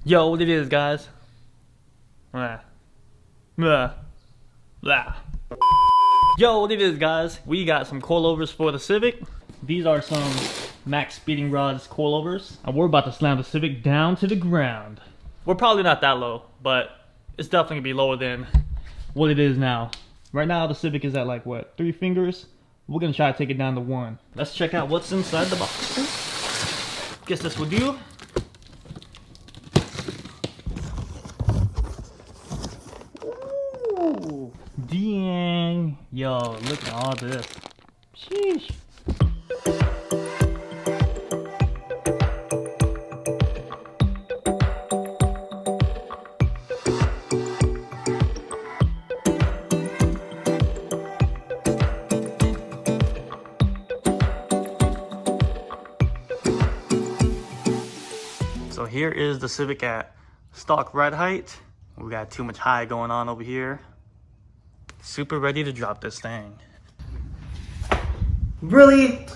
Yo, what it is, guys? Blah. Blah. Blah. Yo, what it is, guys? We got some coilovers for the Civic. These are some MaXpeedingrods coilovers, and we're about to slam the Civic down to the ground. We're probably not that low, but it's definitely gonna be lower than what it is now. Right now, the Civic is at like what, 3 fingers? We're gonna try to take it down to 1. Let's check out what's inside the box. Guess this will do. Ooh, dang. Yo, look at all this. Sheesh. So here is the Civic at stock ride height. We got too much high going on over here. Super ready to drop this thing. Really?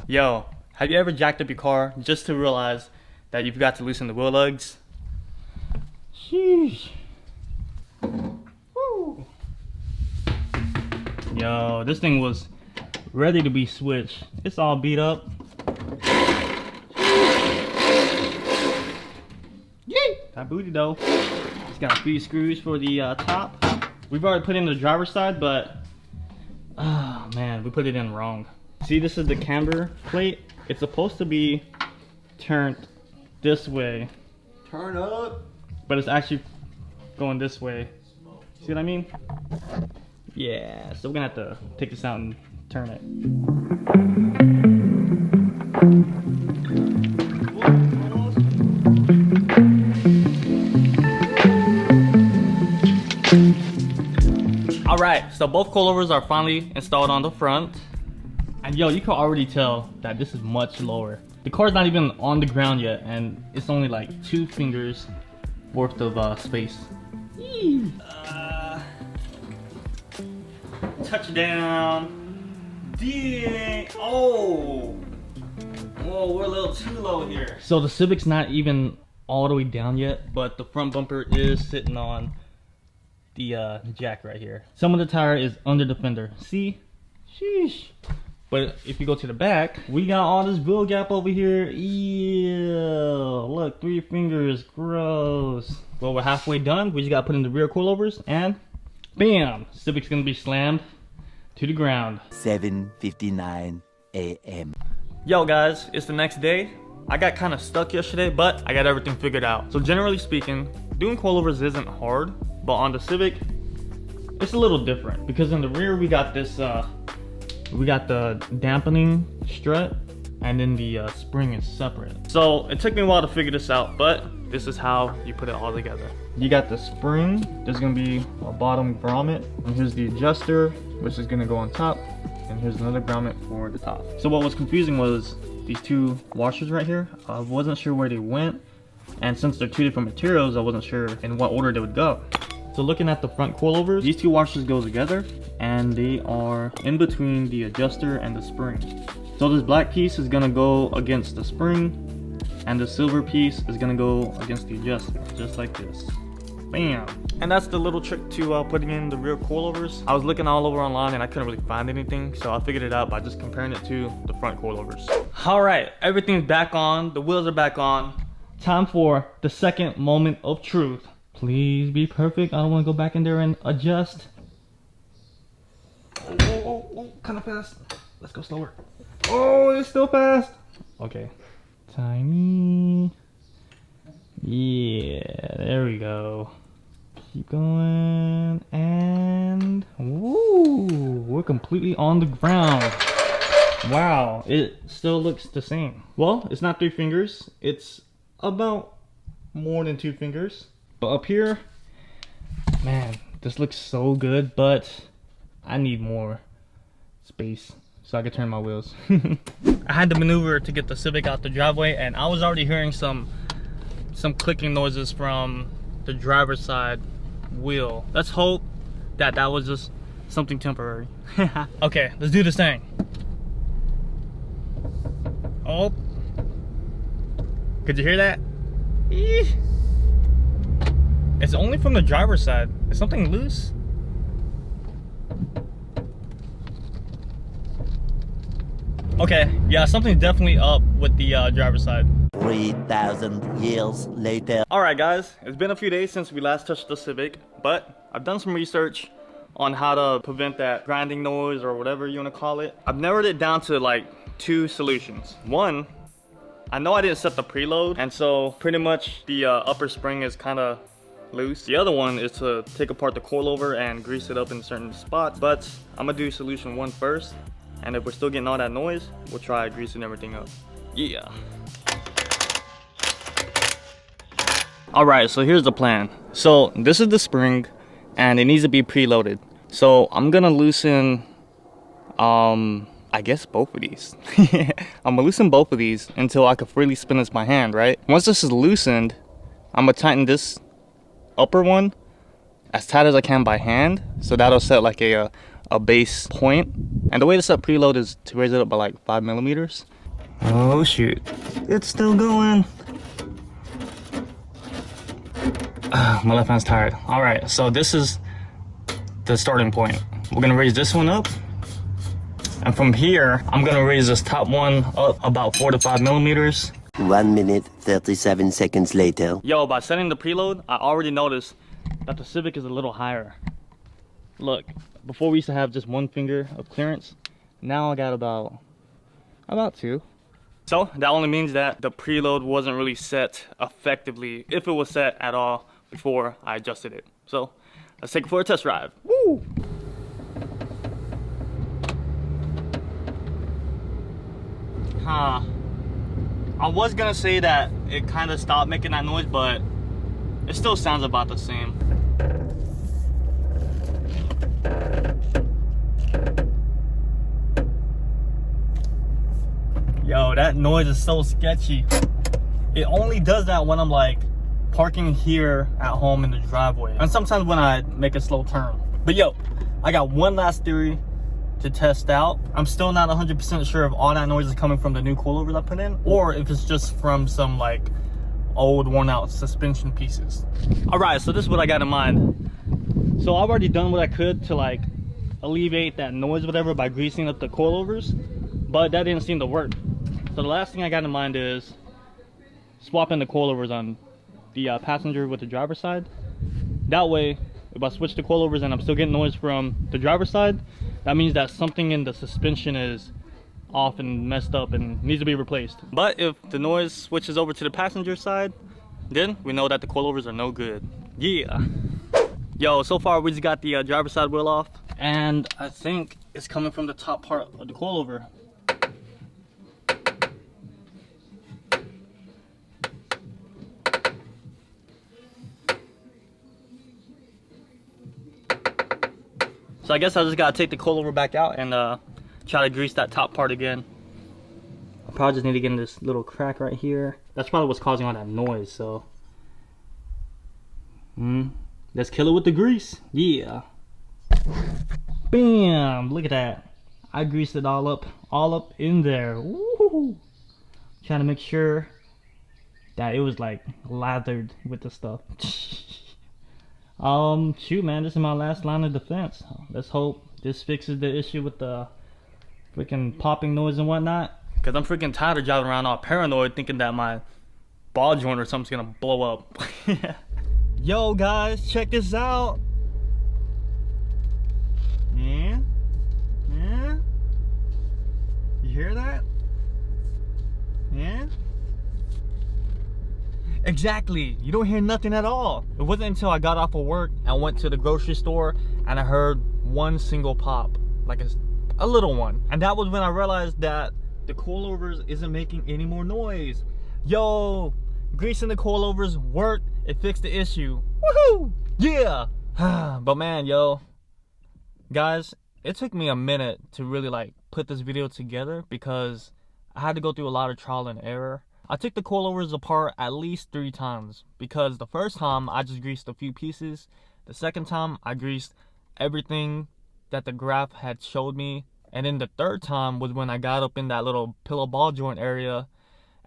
Yo, have you ever jacked up your car just to realize that you forgot to loosen the wheel lugs? Sheesh. Woo. Yo, this thing was ready to be switched. It's all beat up. That booty though. It's got 3 screws for the top. We've already put in the driver's side, but oh man, we put it in wrong. See, this is the camber plate. It's supposed to be turned this way. Turn up. But it's actually going this way. See what I mean? Yeah, so we're gonna have to take this out and turn it. Alright, so both coilovers are finally installed on the front. And yo, you can already tell that this is much lower. The car's not even on the ground yet, and it's only like 2 fingers worth of space. Touchdown. Dang. Oh. Whoa, we're a little too low here. So the Civic's not even all the way down yet, but the front bumper is sitting on the jack right here. Some of the tire is under the fender. See? Sheesh. But if you go to the back, we got all this wheel gap over here. Ew. Look, 3 fingers. Gross. Well, we're halfway done. We just got to put in the rear coilovers and bam! Civic's gonna be slammed to the ground. 7:59 a.m. Yo guys, it's the next day. I got kind of stuck yesterday, but I got everything figured out. So generally speaking, doing coilovers isn't hard, but on the Civic, it's a little different because in the rear we got this, we got the dampening strut, and then the spring is separate. So it took me a while to figure this out, but this is how you put it all together. You got the spring. There's gonna be a bottom grommet, and here's the adjuster, which is gonna go on top, and here's another grommet for the top. So what was confusing was these 2 washers right here. I wasn't sure where they went, and since they're 2 different materials, I wasn't sure in what order they would go. So looking at the front coilovers, these 2 washers go together, and they are in between the adjuster and the spring. So this black piece is gonna go against the spring, and the silver piece is gonna go against the adjuster, just like this. Bam! And that's the little trick to putting in the rear coilovers. I was looking all over online and I couldn't really find anything, so I figured it out by just comparing it to the front coilovers. Alright, everything's back on, the wheels are back on. Time for the second moment of truth. Please be perfect. I don't want to go back in there and adjust. Oh, kind of fast. Let's go slower. Oh, it's still fast. Okay. Tiny. Yeah, there we go. Keep going, and woo, we're completely on the ground. Wow, it still looks the same. Well, it's not 3 fingers. It's about more than 2 fingers. But up here, man, this looks so good, but I need more space so I can turn my wheels. I had to maneuver to get the Civic out the driveway, and I was already hearing some clicking noises from the driver's side wheel. Let's hope that was just something temporary. Okay, let's do this thing. Oh, Could you hear that? Eeh. It's only from the driver's side. Is something loose? Okay, yeah, something's definitely up with the driver's side. 3,000 years later. Alright guys, it's been a few days since we last touched the Civic, but I've done some research on how to prevent that grinding noise or whatever you want to call it. I've narrowed it down to like 2 solutions. One, I know I didn't set the preload, and so pretty much the upper spring is kind of loose. The other one is to take apart the coilover and grease it up in certain spots, but I'm gonna do solution 1 first, and if we're still getting all that noise, we'll try greasing everything up. Yeah. Alright, so here's the plan. So this is the spring and it needs to be preloaded. So I'm gonna loosen I guess both of these. I'm gonna loosen both of these until I can freely spin this by hand, right? Once this is loosened, I'm gonna tighten this upper one as tight as I can by hand, so that'll set like a base point. And the way to set preload is to raise it up by like 5 millimeters. Oh shoot, it's still going. My left hand's tired. All right, so this is the starting point. We're gonna raise this one up, and from here I'm gonna raise this top one up about 4 to 5 millimeters. 1 minute 37 seconds later. Yo, by setting the preload, I already noticed that the Civic is a little higher. Look, before we used to have just 1 finger of clearance. Now I got about 2. So that only means that the preload wasn't really set effectively, if it was set at all, before I adjusted it. So let's take it for a test drive. Woo! Huh. I was gonna say that it kind of stopped making that noise, but it still sounds about the same. Yo, that noise is so sketchy. It only does that when I'm like parking here at home in the driveway, and sometimes when I make a slow turn. But yo, I got one last theory to test out. I'm still not 100% sure if all that noise is coming from the new coilovers I put in, or if it's just from some like old worn out suspension pieces. All right, so this is what I got in mind. So I've already done what I could to like alleviate that noise, whatever, by greasing up the coilovers, but that didn't seem to work. So the last thing I got in mind is swapping the coilovers on the passenger with the driver's side. That way, if I switch the coilovers and I'm still getting noise from the driver's side, that means that something in the suspension is off and messed up and needs to be replaced. But if the noise switches over to the passenger side, then we know that the coilovers are no good. Yeah. Yo, so far we just got the driver's side wheel off, and I think it's coming from the top part of the coilover. So I guess I just gotta take the coilover back out and try to grease that top part again. I probably just need to get in this little crack right here. That's probably what's causing all that noise, so. Let's kill it with the grease. Yeah. Bam! Look at that. I greased it all up in there. Woo! Trying to make sure that it was like lathered with the stuff. Shoot, man, this is my last line of defense. Let's hope this fixes the issue with the freaking popping noise and whatnot, because I'm freaking tired of driving around all paranoid thinking that my ball joint or something's gonna blow up. Yo guys, check this out. Yeah, you hear that? Yeah. Exactly, you don't hear nothing at all. It wasn't until I got off of work and went to the grocery store and I heard one single pop, like a little one. And that was when I realized that the coilovers isn't making any more noise. Yo, greasing the coilovers worked. It fixed the issue. Woohoo! Yeah! But man, yo, guys, it took me a minute to really like put this video together because I had to go through a lot of trial and error. I took the coilovers apart at least 3 times because the first time I just greased a few pieces. The second time I greased everything that the graph had showed me. And then the third time was when I got up in that little pillow ball joint area,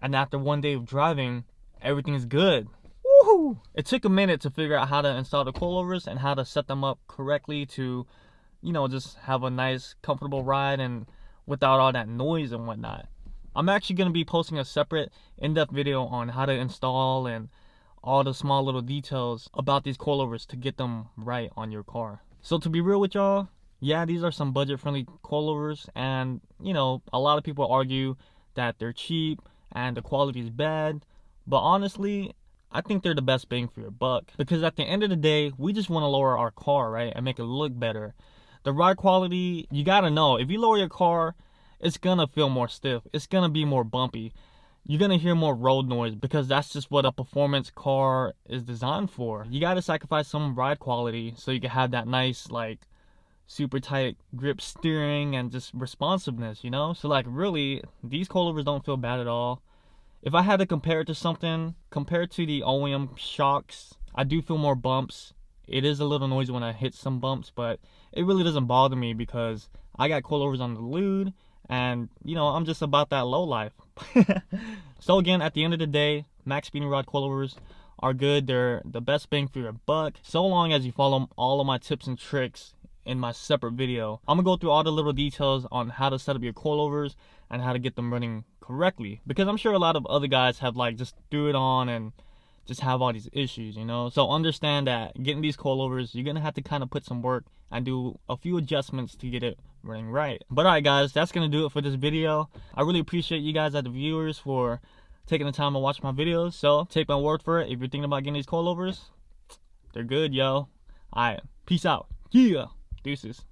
and after one day of driving, everything's good. Woohoo! It took a minute to figure out how to install the coilovers and how to set them up correctly to, you know, just have a nice, comfortable ride and without all that noise and whatnot. I'm actually going to be posting a separate in-depth video on how to install and all the small little details about these coilovers to get them right on your car. So to be real with y'all, yeah, these are some budget-friendly coilovers, and you know, a lot of people argue that they're cheap and the quality is bad, but honestly, I think they're the best bang for your buck, because at the end of the day, we just want to lower our car, right, and make it look better. The ride quality, you gotta know, if you lower your car, it's gonna feel more stiff, it's gonna be more bumpy, you're gonna hear more road noise, because that's just what a performance car is designed for. You gotta sacrifice some ride quality so you can have that nice, like, super tight grip steering and just responsiveness, you know? So like, really, these coilovers don't feel bad at all. If I had to compare it to something, compared to the OEM shocks, I do feel more bumps. It is a little noisy when I hit some bumps, but it really doesn't bother me because I got coilovers on the lewd, and you know, I'm just about that low life. So again, at the end of the day, MaXpeedingrods coilovers are good. They're the best bang for your buck, so long as you follow all of my tips and tricks in my separate video. I'm gonna go through all the little details on how to set up your coilovers and how to get them running correctly, because I'm sure a lot of other guys have like just threw it on and just have all these issues, you know? So understand that getting these coilovers, you're gonna have to kind of put some work and do a few adjustments to get it running right. But alright guys, that's gonna do it for this video. I really appreciate you guys as the viewers for taking the time to watch my videos. So take my word for it, if you're thinking about getting these coilovers, they're good, yo. Alright, peace out. Yeah, deuces.